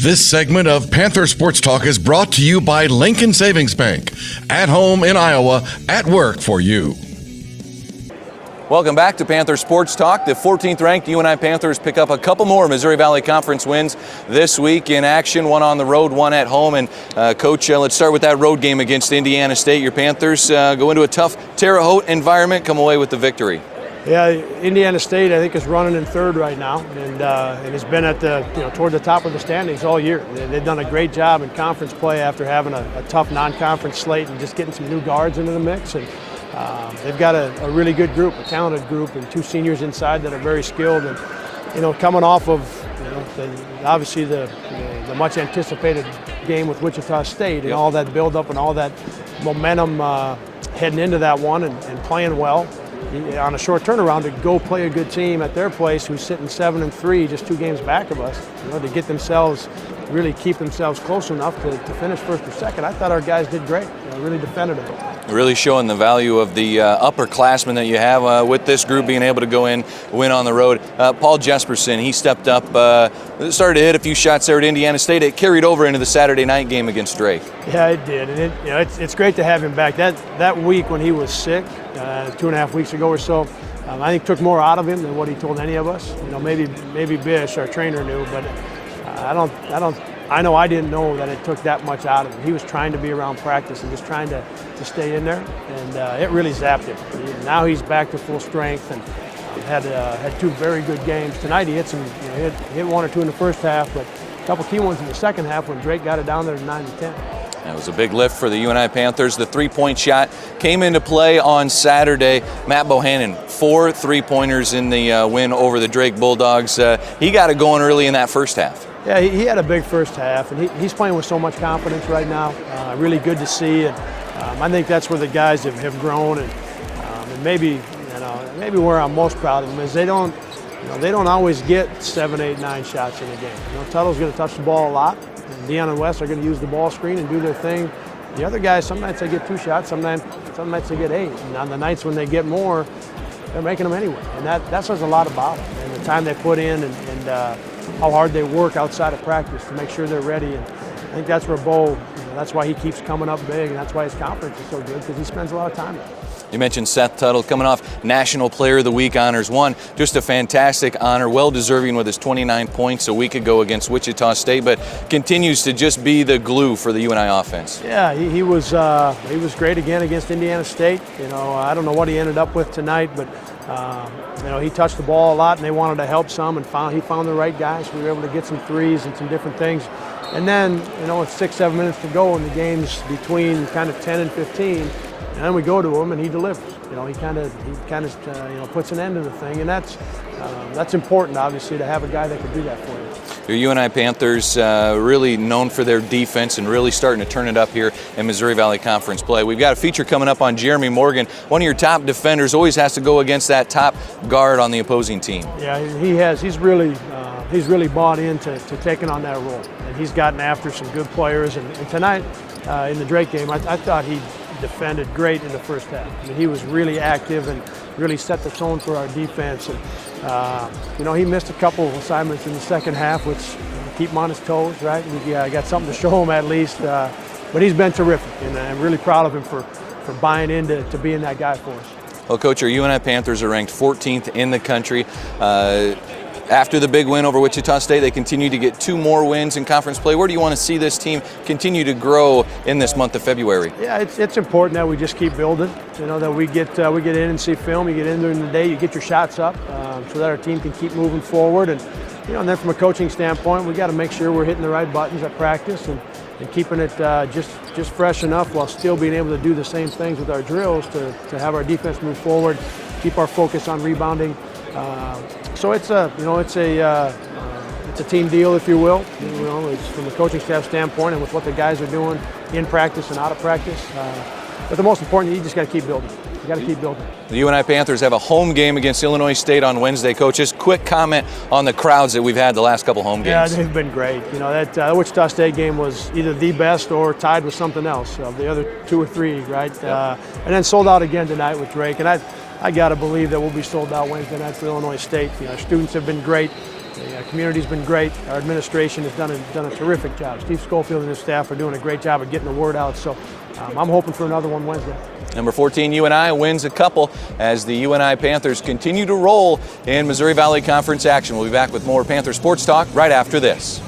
This segment of Panther Sports Talk is brought to you by Lincoln Savings Bank. At home in Iowa, at work for you. Welcome back to Panther Sports Talk. The 14th ranked UNI Panthers pick up a couple more Missouri Valley Conference wins this week in action, one on the road, one at home. And Coach, let's start with that road game against Indiana State. Your Panthers go into a tough Terre Haute environment, come away with the victory. Yeah, Indiana State, I think, is running in third right now, and has been at toward the top of the standings all year. They've done a great job in conference play after having a tough non-conference slate and just getting some new guards into the mix. And they've got a really good group, a talented group, and two seniors inside that are very skilled. And coming off of obviously the much anticipated game with Wichita State and all that build-up and all that momentum heading into that one and playing well. On a short turnaround to go play a good team at their place who's sitting 7-3, just 2 games back of us, to get themselves, really keep themselves close enough to finish first or second. I thought our guys did great, really defended it. Really showing the value of the upperclassmen that you have with this group being able to go in, win on the road. Paul Jesperson, he stepped up, started to hit a few shots there at Indiana State. It carried over into the Saturday night game against Drake. Yeah, it did, and it's great to have him back. That week when he was sick, 2.5 weeks ago or so, I think took more out of him than what he told any of us. Maybe Bish, our trainer, knew, but I know I didn't know that it took that much out of him. He was trying to be around practice and just trying to stay in there, and it really zapped him. Now he's back to full strength and had 2 very good games. Tonight he hit some, hit 1 or 2 in the first half, but a couple key ones in the second half when Drake got it down there to 9-10. That was a big lift for the UNI Panthers. The 3-point shot came into play on Saturday. Matt Bohannon, 4 3-pointers in the win over the Drake Bulldogs. He got it going early in that first half. Yeah, he had a big first half, and he's playing with so much confidence right now. Really good to see, and I think that's where the guys have grown, and maybe where I'm most proud of them is they don't always get 7, 8, 9 shots in a game. Tuttle's going to touch the ball a lot. Deion and West are going to use the ball screen and do their thing. The other guys, some nights they get 2 shots, some nights they get 8. And on the nights when they get more, they're making them anyway. And that says a lot about them. And the time they put in and how hard they work outside of practice to make sure they're ready. And I think that's where Bo, that's why he keeps coming up big, and that's why his confidence is so good, because he spends a lot of time there. You mentioned Seth Tuttle coming off National Player of the Week honors. Just a fantastic honor, well-deserving with his 29 points a week ago against Wichita State, but continues to just be the glue for the UNI offense. Yeah, he was great again against Indiana State. I don't know what he ended up with tonight, but he touched the ball a lot, and they wanted to help some, and he found the right guys. We were able to get some threes and some different things. And then, with 6-7 minutes to go in the games between kind of 10 and 15. And then we go to him, and he delivers. He kind of puts an end to the thing, and that's important, obviously, to have a guy that can do that for you. Your UNI Panthers really known for their defense and really starting to turn it up here in Missouri Valley Conference play. We've got a feature coming up on Jeremy Morgan. One of your top defenders, always has to go against that top guard on the opposing team. Yeah, he has. He's really bought into taking on that role, and he's gotten after some good players. And tonight in the Drake game, I thought he defended great in the first half. He was really active and really set the tone for our defense. And he missed a couple of assignments in the second half, which keep him on his toes, right? We got something to show him at least. But he's been terrific, and I'm really proud of him for buying into being that guy for us. Well, Coach, our UNI Panthers are ranked 14th in the country. After the big win over Wichita State, they continue to get 2 more wins in conference play. Where do you want to see this team continue to grow in this month of February? Yeah, it's important that we just keep building. That we get in and see film. You get in during the day, you get your shots up, so that our team can keep moving forward. And and then from a coaching standpoint, we got to make sure we're hitting the right buttons at practice and keeping it just fresh enough while still being able to do the same things with our drills to have our defense move forward, keep our focus on rebounding. So it's a team deal, if you will. It's from a coaching staff standpoint and with what the guys are doing in practice and out of practice. But the most important, you just got to keep building. You got to keep building. The UNI Panthers have a home game against Illinois State on Wednesday. Coaches, quick comment on the crowds that we've had the last couple home games. Yeah, they've been great. That Wichita State game was either the best or tied with something else. The other 2 or 3, right? Yep. And then sold out again tonight with Drake. And I got to believe that we'll be sold out Wednesday night for Illinois State. Our students have been great. The community's been great. Our administration has done a terrific job. Steve Schofield and his staff are doing a great job of getting the word out. So I'm hoping for another one Wednesday. Number 14 UNI wins a couple as the UNI Panthers continue to roll in Missouri Valley Conference action. We'll be back with more Panther Sports Talk right after this.